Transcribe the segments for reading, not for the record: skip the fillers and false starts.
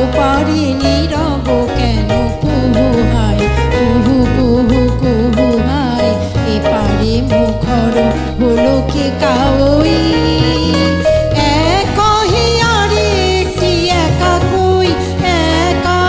ওপারে নীরব কেন কুহু হায়, কুহু কুহু কুহু হায়। এপারে মুখর হলো কে কাউই, এক হিয়ারে একটি একা কই একা।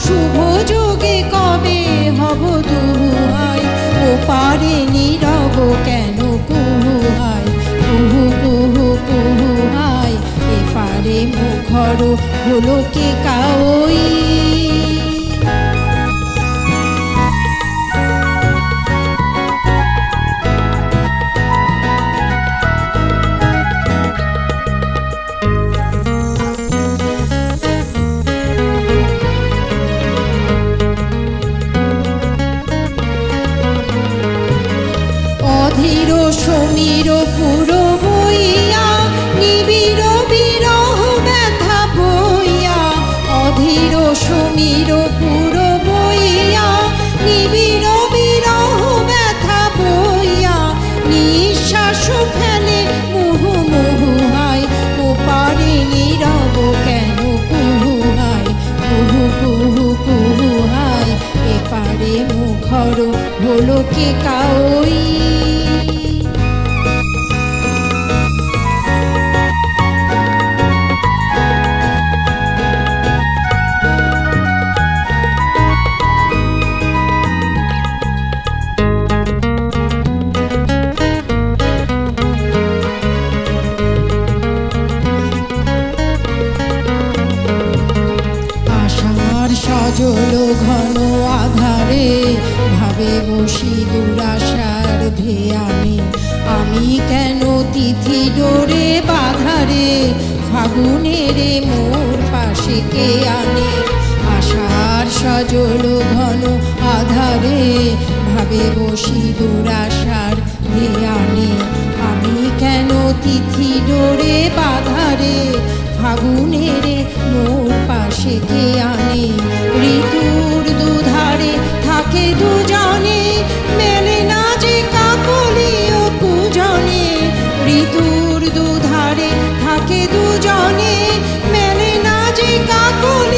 শুভ যোগে কবে হব দুহু হায়, ওপারে নীরব কেন কুহু হায়, কুহু কুহু কুহু হায়। এপারে মুখর হলো কে কাউই। অধীর সমীর পুরো বইয়া, নিবিড় বিরহ ব্যথা বইয়া। অধীর সমীর পুরো বইয়া, নিবিড় বিরহ ব্যথা বইয়া। নিঃশ্বাস ফেলে মুহু মুহু হায়, ওপারে নীরব কেন কুহু হায়, কুহু কুহু কুহু হায়। এপারে মুখর হলো কে কাউই। সজল ঘন আধারে ভাবে বসি দুরাশার ধ্যানে। আমি কেন তিথি ডোরে বাধারে, ফাগুনের মোর পাশে কে আনে। আশার সজল ঘন আধারে ভাবে বসি দুরাশার ধ্যানে। আমি কেন তিথি ডোরে বাধারে, ফাগুনের মোর পাশে কে আনে। ঋতুর দুধারে থাকে দুজনে, মেলে না যে কাকলি ও কুজনে। ঋতুর দুধারে থাকে দুজনে, মেলে না যে কাকলি